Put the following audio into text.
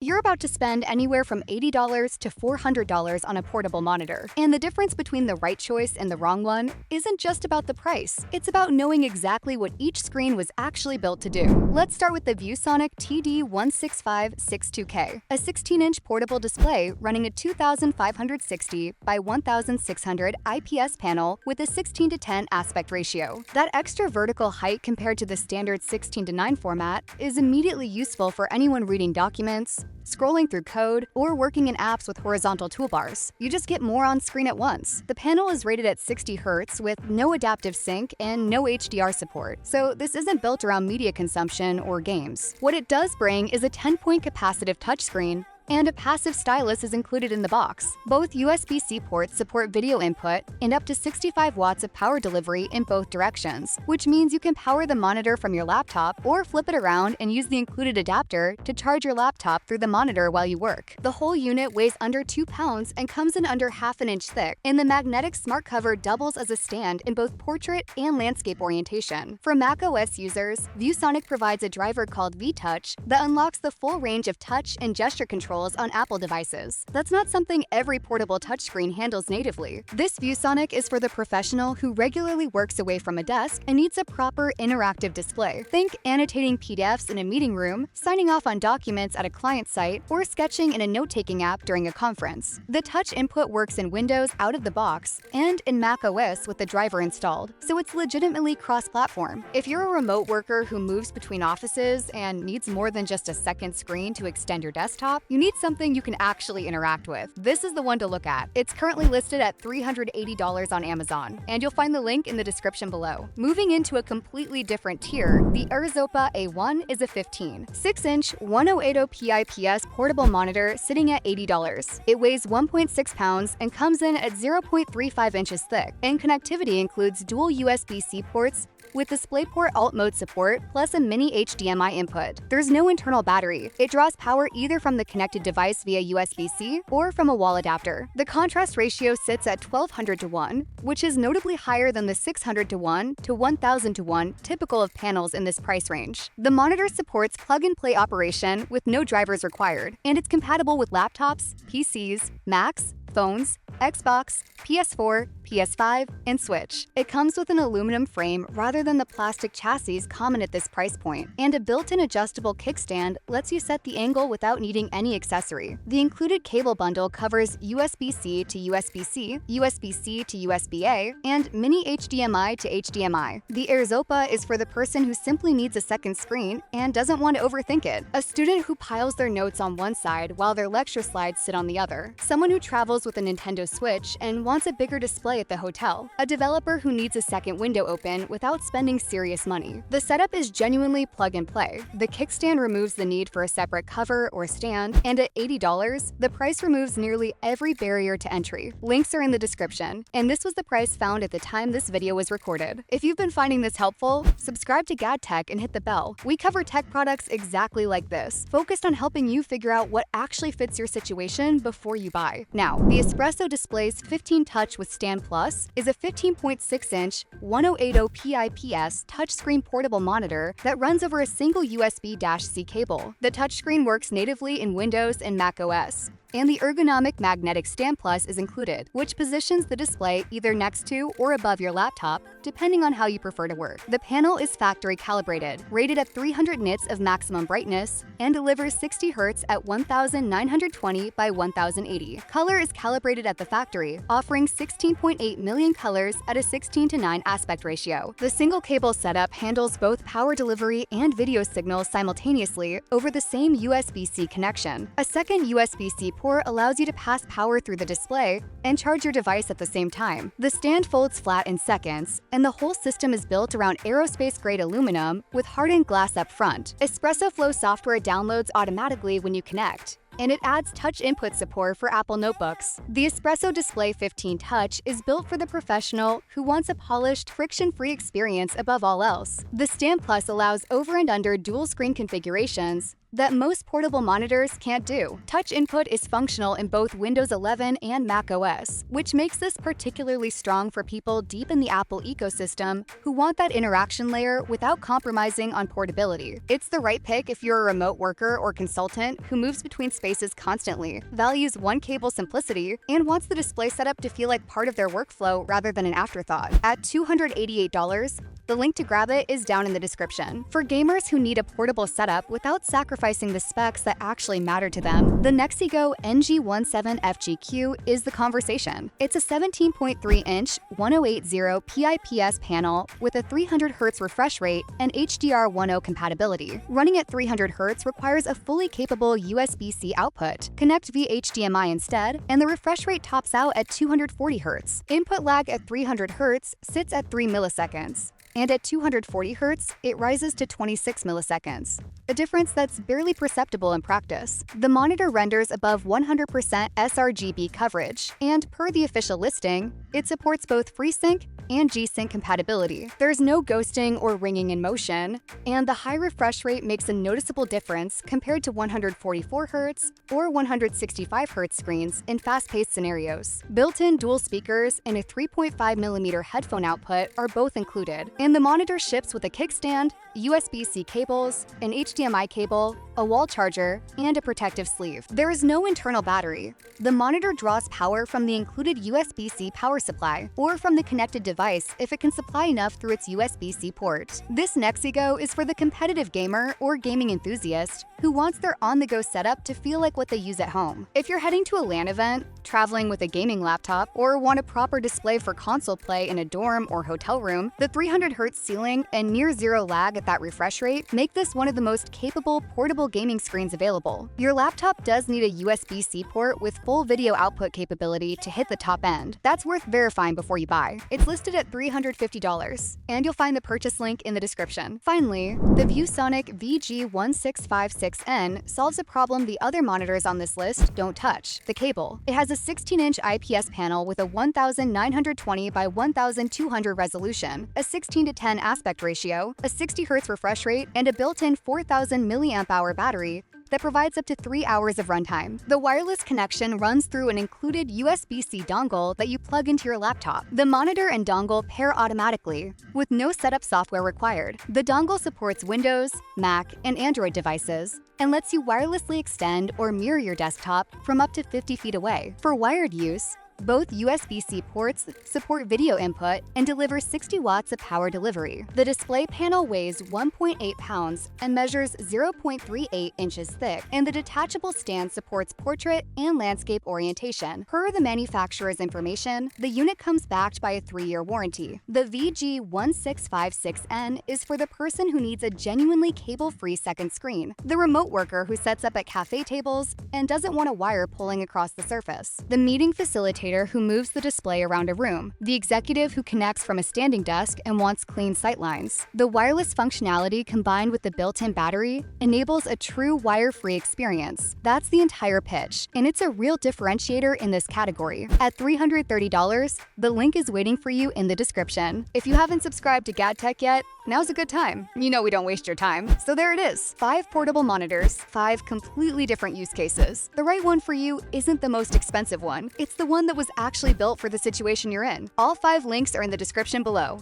You're about to spend anywhere from $80 to $400 on a portable monitor. And the difference between the right choice and the wrong one isn't just about the price. It's about knowing exactly what each screen was actually built to do. Let's start with the ViewSonic TD1656-2K, a 16-inch portable display running a 2560 by 1600 IPS panel with a 16:10 aspect ratio. That extra vertical height compared to the standard 16:9 format is immediately useful for anyone reading documents, scrolling through code, or working in apps with horizontal toolbars. You just get more on screen at once. The panel is rated at 60 Hz with no adaptive sync and no HDR support, so this isn't built around media consumption or games. What it does bring is a 10-point capacitive touchscreen, and a passive stylus is included in the box. Both USB-C ports support video input and up to 65 watts of power delivery in both directions, which means you can power the monitor from your laptop or flip it around and use the included adapter to charge your laptop through the monitor while you work. The whole unit weighs under 2 pounds and comes in under ½ an inch thick, and the magnetic smart cover doubles as a stand in both portrait and landscape orientation. For macOS users, ViewSonic provides a driver called VTouch that unlocks the full range of touch and gesture control on Apple devices. That's not something every portable touchscreen handles natively. This ViewSonic is for the professional who regularly works away from a desk and needs a proper interactive display. Think annotating PDFs in a meeting room, signing off on documents at a client site, or sketching in a note-taking app during a conference. The touch input works in Windows out of the box and in macOS with the driver installed, so it's legitimately cross-platform. If you're a remote worker who moves between offices and needs more than just a second screen to extend your desktop, you need something you can actually interact with. This is the one to look at. It's currently listed at $380 on Amazon, and you'll find the link in the description below. Moving into a completely different tier, the Arzopa A1 is a 6-inch 1080p IPS portable monitor sitting at $80. It weighs 1.6 pounds and comes in at 0.35 inches thick, and connectivity includes dual USB-C ports with DisplayPort Alt Mode support plus a mini HDMI input. There's no internal battery. It draws power either from the connected device via USB-C or from a wall adapter. The contrast ratio sits at 1200:1, which is notably higher than the 600:1 to 1000:1 typical of panels in this price range. The monitor supports plug-and-play operation with no drivers required, and it's compatible with laptops, PCs, Macs, phones, Xbox, PS4, PS5, and Switch. It comes with an aluminum frame rather than the plastic chassis common at this price point, and a built-in adjustable kickstand lets you set the angle without needing any accessory. The included cable bundle covers USB-C to USB-C, USB-C to USB-A, and mini HDMI to HDMI. The Arzopa is for the person who simply needs a second screen and doesn't want to overthink it. A student who piles their notes on one side while their lecture slides sit on the other. Someone who travels with a Nintendo Switch and wants a bigger display at the hotel. A developer who needs a second window open without spending serious money. The setup is genuinely plug and play. The kickstand removes the need for a separate cover or stand, and at $80, the price removes nearly every barrier to entry. Links are in the description, and this was the price found at the time this video was recorded. If you've been finding this helpful, subscribe to GadTech and hit the bell. We cover tech products exactly like this, focused on helping you figure out what actually fits your situation before you buy. Now, the Expresso Display's 15 Touch with Stand Plus is a 15.6-inch 1080p IPS touchscreen portable monitor that runs over a single USB-C cable. The touchscreen works natively in Windows and macOS, and the ergonomic magnetic stand plus is included, which positions the display either next to or above your laptop, depending on how you prefer to work. The panel is factory calibrated, rated at 300 nits of maximum brightness, and delivers 60 Hz at 1920 by 1080. Color is calibrated at the factory, offering 16.8 million colors at a 16:9 aspect ratio. The single cable setup handles both power delivery and video signals simultaneously over the same USB-C connection. A second USB-C port allows you to pass power through the display and charge your device at the same time. The stand folds flat in seconds, and the whole system is built around aerospace-grade aluminum with hardened glass up front. Expresso Flow software downloads automatically when you connect, and it adds touch input support for Apple notebooks. The Expresso Display 15 Touch is built for the professional who wants a polished, friction-free experience above all else. The Stand Plus allows over and under dual screen configurations that most portable monitors can't do. Touch input is functional in both Windows 11 and Mac OS, which makes this particularly strong for people deep in the Apple ecosystem who want that interaction layer without compromising on portability. It's the right pick if you're a remote worker or consultant who moves between spaces constantly, values one-cable simplicity, and wants the display setup to feel like part of their workflow rather than an afterthought. At $288, the link to grab it is down in the description. For gamers who need a portable setup without sacrificing the specs that actually matter to them, the Nexigo NG17FGQ is the conversation. It's a 17.3-inch 1080 PIPS panel with a 300Hz refresh rate and HDR 1.0 compatibility. Running at 300Hz requires a fully capable USB-C output. Connect via HDMI instead, and the refresh rate tops out at 240Hz. Input lag at 300Hz sits at 3 milliseconds. And at 240 Hz, it rises to 26 milliseconds, a difference that's barely perceptible in practice. The monitor renders above 100% sRGB coverage, and per the official listing, it supports both FreeSync and G-Sync compatibility. There's no ghosting or ringing in motion, and the high refresh rate makes a noticeable difference compared to 144 Hz or 165 Hz screens in fast-paced scenarios. Built-in dual speakers and a 3.5mm headphone output are both included, and the monitor ships with a kickstand, USB-C cables, an HDMI cable, a wall charger, and a protective sleeve. There is no internal battery. The monitor draws power from the included USB-C power supply or from the connected device if it can supply enough through its USB-C port. This Nexigo is for the competitive gamer or gaming enthusiast who wants their on-the-go setup to feel like what they use at home. If you're heading to a LAN event, traveling with a gaming laptop, or want a proper display for console play in a dorm or hotel room, the 300Hz ceiling and near-zero lag at that refresh rate make this one of the most capable portable gaming screens available. Your laptop does need a USB-C port with full video output capability to hit the top end. That's worth verifying before you buy. It's listed at $350, and you'll find the purchase link in the description. Finally, the ViewSonic VG1656N solves a problem the other monitors on this list don't touch: the cable. It has a 16-inch IPS panel with a 1920 by 1200 resolution, a 16:10 aspect ratio, a 60Hz refresh rate, and a built-in 4000 mAh battery that provides up to 3 hours of runtime. The wireless connection runs through an included USB-C dongle that you plug into your laptop. The monitor and dongle pair automatically, with no setup software required. The dongle supports Windows, Mac, and Android devices, and lets you wirelessly extend or mirror your desktop from up to 50 feet away. For wired use, both USB-C ports support video input and deliver 60 watts of power delivery. The display panel weighs 1.8 pounds and measures 0.38 inches thick, and the detachable stand supports portrait and landscape orientation. Per the manufacturer's information, the unit comes backed by a 3-year warranty. The VG1656N is for the person who needs a genuinely cable-free second screen, the remote worker who sets up at cafe tables and doesn't want a wire pulling across the surface, the meeting facilitator who moves the display around a room, the executive who connects from a standing desk and wants clean sightlines. The wireless functionality combined with the built-in battery enables a true wire-free experience. That's the entire pitch, and it's a real differentiator in this category. At $330, the link is waiting for you in the description. If you haven't subscribed to GadTech yet, now's a good time. You know we don't waste your time. So there it is. 5 portable monitors, 5 completely different use cases. The right one for you isn't the most expensive one. It's the one that was actually built for the situation you're in. All 5 links are in the description below.